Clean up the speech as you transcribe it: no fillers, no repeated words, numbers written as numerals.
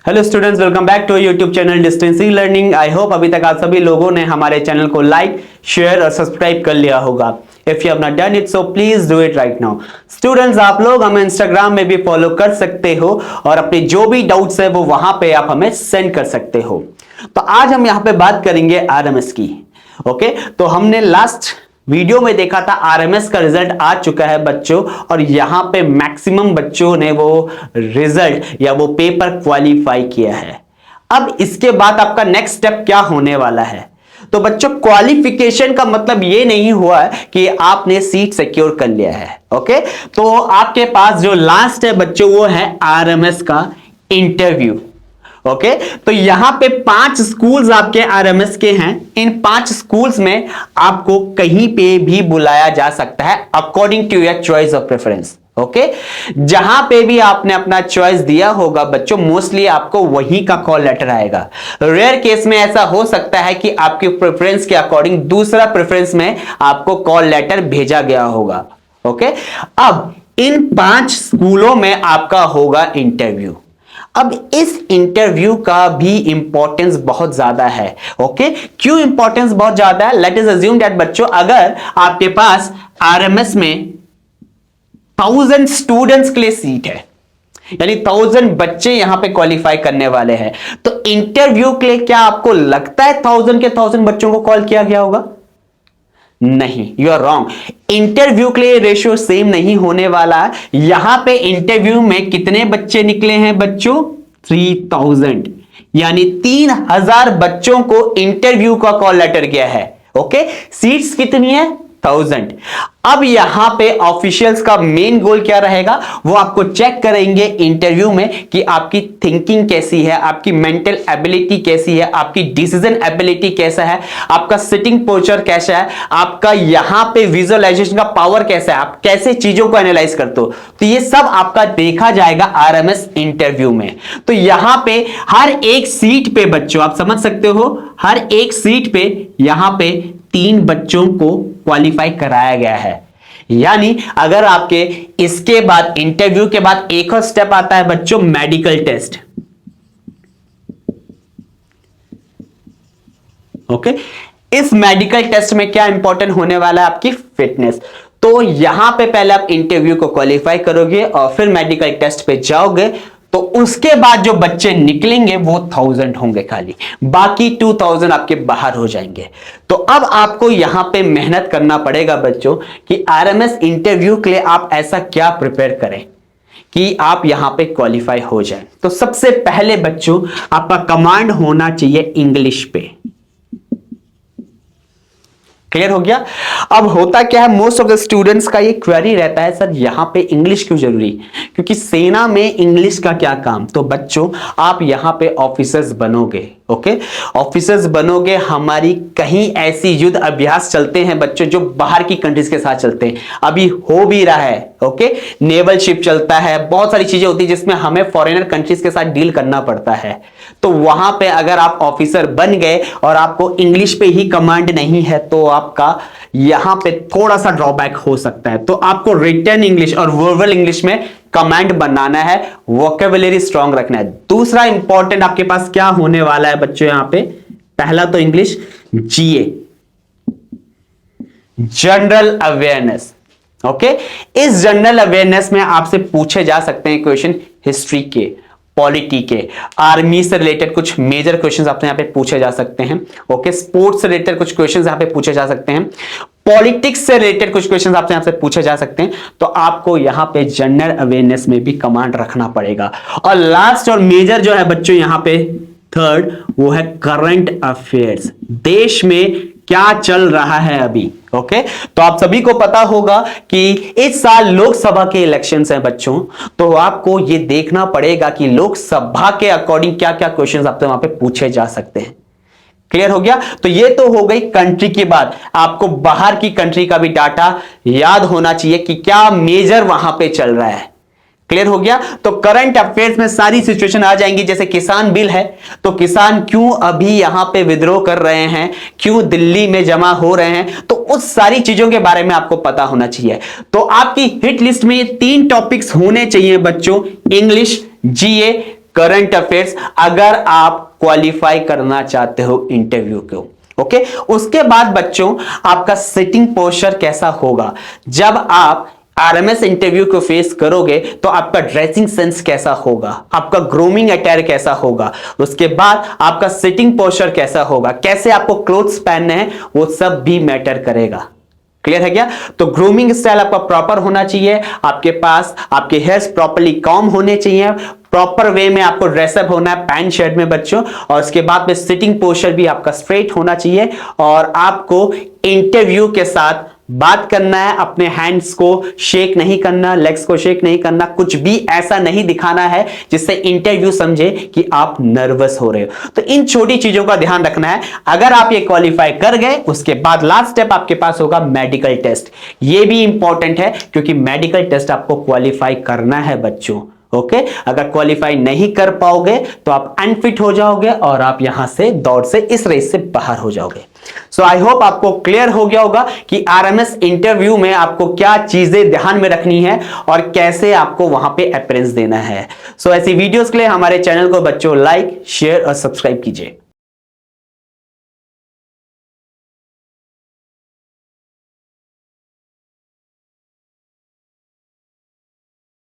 Hello students, welcome back to YouTube channel distance learning. I hope अभी तक आप सभी लोगों ने हमारे चैनल को लाइक, शेयर और सब्सक्राइब कर लिया होगा। If you have not done it so please do it right now. Students, आप लोग हमें इंस्टाग्राम में भी फॉलो कर सकते हो और अपने जो भी डाउट्स है वो वहां पे आप हमें सेंड कर सकते हो। तो आज हम यहां पे बात करेंगे आरएमएस की। ओके, तो हमने लास्ट वीडियो में देखा था आरएमएस का रिजल्ट आ चुका है बच्चों, और यहां पे मैक्सिमम बच्चों ने वो रिजल्ट या वो पेपर क्वालिफाई किया है। अब इसके बाद आपका नेक्स्ट स्टेप क्या होने वाला है? तो बच्चों, क्वालिफिकेशन का मतलब ये नहीं हुआ कि आपने सीट सिक्योर कर लिया है। ओके, तो आपके पास जो लास्ट है बच्चों वो है आरएमएस का इंटरव्यू। ओके, तो यहां पे 5 स्कूल्स आपके आरएमएस के हैं। इन 5 स्कूल्स में आपको कहीं पे भी बुलाया जा सकता है according to your choice of preference. Okay, जहां पे भी आपने अपना चॉइस दिया होगा बच्चों, मोस्टली आपको वहीं का कॉल लेटर आएगा। रेयर केस में ऐसा हो सकता है कि आपके प्रेफरेंस के अकॉर्डिंग दूसरा प्रेफरेंस में आपको कॉल लेटर भेजा गया होगा। ओके, अब इन 5 स्कूलों में आपका होगा इंटरव्यू। अब इस इंटरव्यू का भी इंपॉर्टेंस बहुत ज्यादा है। ओके, क्यों इंपॉर्टेंस बहुत ज्यादा है? लेट अस अज्यूम दैट बच्चों, अगर आपके पास आरएमएस में 1000 स्टूडेंट्स के लिए सीट है, यानी 1000 बच्चे यहां पे क्वालिफाई करने वाले हैं, तो इंटरव्यू के लिए क्या आपको लगता है 1000 के 1000 बच्चों को कॉल किया गया होगा? नहीं, यू आर रॉन्ग। इंटरव्यू के लिए रेशियो सेम नहीं होने वाला है। यहां पे इंटरव्यू में कितने बच्चे निकले हैं बच्चों? 3000, यानी 3000 बच्चों को इंटरव्यू का कॉल लेटर गया है। ओके, सीट्स कितनी है? 1000। अब यहां पे ऑफिशियल्स का मेन गोल क्या रहेगा? वो आपको चेक करेंगे इंटरव्यू में कि आपकी थिंकिंग कैसी है, आपकी मेंटल एबिलिटी कैसी है, आपकी डिसीजन एबिलिटी कैसा है, आपका सिटिंग पोस्चर कैसा है, आपका यहां पे विजुअलाइजेशन का पावर कैसा है, आप कैसे चीजों को एनालाइज करते हो। तो ये सब आपका देखा जाएगा आरएमएस इंटरव्यू में। तो यहां पे हर एक सीट पे बच्चों, आप समझ सकते हो, हर एक सीट पे यहां पे 3 बच्चों को क्वालिफाई कराया गया है। यानी अगर आपके इसके बाद इंटरव्यू के बाद एक और स्टेप आता है बच्चों, मेडिकल टेस्ट। ओके, इस मेडिकल टेस्ट में क्या इंपॉर्टेंट होने वाला है? आपकी फिटनेस। तो यहां पे पहले आप इंटरव्यू को क्वालिफाई करोगे और फिर मेडिकल टेस्ट पे जाओगे, तो उसके बाद जो बच्चे निकलेंगे वो 1000 होंगे खाली, बाकी 2000 आपके बाहर हो जाएंगे। तो अब आपको यहां पे मेहनत करना पड़ेगा बच्चों कि आरएमएस इंटरव्यू के लिए आप ऐसा क्या प्रिपेयर करें कि आप यहां पे क्वालिफाई हो जाएं। तो सबसे पहले बच्चों, आपका कमांड होना चाहिए इंग्लिश पे। क्लियर हो गया? अब होता क्या है, मोस्ट ऑफ द स्टूडेंट्स का ये क्वेरी रहता है, सर यहां पे इंग्लिश क्यों जरूरी? क्योंकि सेना में इंग्लिश का क्या काम? तो बच्चों, आप यहां पे ऑफिसर्स बनोगे। ओके, ऑफिसर्स बनोगे। हमारी कहीं ऐसी युद्ध अभ्यास चलते हैं बच्चों जो बाहर की कंट्रीज के साथ चलते हैं, अभी हो भी रहा है। ओके, नेवल शिप चलता है, बहुत सारी चीजें होती है जिसमें हमें फॉरेनर कंट्रीज के साथ डील करना पड़ता है। तो वहां पे अगर आप ऑफिसर बन गए और आपको इंग्लिश पे ही कमांड नहीं है, तो आपका यहां पे थोड़ा सा ड्रॉबैक हो सकता है। तो आपको रिटन इंग्लिश और वर्बल इंग्लिश में कमांड बनाना है, वोकैबुलरी स्ट्रांग रखना है। दूसरा इंपॉर्टेंट आपके पास क्या होने वाला है बच्चों? यहां पे पहला तो इंग्लिश, जीए, जनरल अवेयरनेस। ओके, इस जनरल अवेयरनेस में आपसे पूछे जा सकते हैं क्वेश्चन हिस्ट्री के, पॉलिटी के, आर्मी से रिलेटेड कुछ मेजर क्वेश्चंस आपसे यहां पे पूछे जा सकते हैं। ओके, स्पोर्ट्स से रिलेटेड कुछ क्वेश्चंस यहां पे पूछे जा सकते हैं, पॉलिटिक्स से रिलेटेड कुछ क्वेश्चंस आपसे यहां से पूछे जा सकते हैं। तो आपको यहां पे जनरल अवेयरनेस में भी कमांड रखना पड़ेगा। और लास्ट और मेजर जो है बच्चों यहां पे थर्ड, वो है करंट अफेयर्स। देश में क्या चल रहा है अभी। ओके, तो आप सभी को पता होगा कि इस साल लोकसभा के इलेक्शंस हैं बच्चों, तो आपको ये देखना पड़ेगा कि लोकसभा के अकॉर्डिंग क्या क्या क्वेश्चंस आपसे वहां पे पूछे जा सकते हैं। क्लियर हो गया? तो ये तो हो गई कंट्री की बात। आपको बाहर की कंट्री का भी डाटा याद होना चाहिए कि क्या मेजर वहां पे चल रहा है। क्लियर हो गया? तो करंट अफेयर्स में सारी सिचुएशन आ जाएंगी। जैसे किसान बिल है, तो किसान क्यों अभी यहां पे विद्रोह कर रहे हैं, क्यों दिल्ली में जमा हो रहे हैं, तो उस सारी चीजों के बारे में आपको पता होना चाहिए। तो आपकी हिट लिस्ट में ये 3 टॉपिक्स होने चाहिए बच्चों, इंग्लिश, जीए, करंट अफेयर्स, अगर आप क्वालिफाई करना चाहते हो इंटरव्यू को। ओके, उसके बाद बच्चों आपका सिटिंग पोस्चर कैसा होगा, जब आप आरएमएस इंटरव्यू को फेस करोगे तो आपका ड्रेसिंग सेंस कैसा होगा, आपका ग्रूमिंग अटायर कैसा होगा, उसके बाद आपका सिटिंग पोस्चर कैसा होगा, कैसे आपको क्लोथ्स पहनने हैं, वो सब भी मैटर करेगा। क्लियर है क्या? तो ग्रूमिंग स्टाइल आपका प्रॉपर होना चाहिए, आपके पास आपके हेयर्स प्रॉपर्ली कॉम होने चाहिए, प्रॉपर वे में आपको ड्रेसअप होना है पैंट शर्ट में बच्चों, और उसके बाद में सिटिंग पोस्चर भी आपका स्ट्रेट होना चाहिए, और आपको इंटरव्यू के साथ बात करना है, अपने हैंड्स को शेक नहीं करना, लेग्स को शेक नहीं करना, कुछ भी ऐसा नहीं दिखाना है जिससे इंटरव्यू समझे कि आप नर्वस हो रहे हो। तो इन छोटी चीजों का ध्यान रखना है। अगर आप ये क्वालिफाई कर गए, उसके बाद लास्ट स्टेप आपके पास होगा मेडिकल टेस्ट। ये भी इंपॉर्टेंट है क्योंकि मेडिकल टेस्ट आपको क्वालिफाई करना है बच्चों। ओके, अगर क्वालिफाई नहीं कर पाओगे तो आप अनफिट हो जाओगे और आप यहां से दौड़ से, इस रेस से बाहर हो जाओगे। सो आई होप आपको क्लियर हो गया होगा कि आरएमएस इंटरव्यू में आपको क्या चीजें ध्यान में रखनी है और कैसे आपको वहां पे अपीयरेंस देना है। सो ऐसी वीडियोस के लिए हमारे चैनल को बच्चों लाइक, शेयर और सब्सक्राइब कीजिए।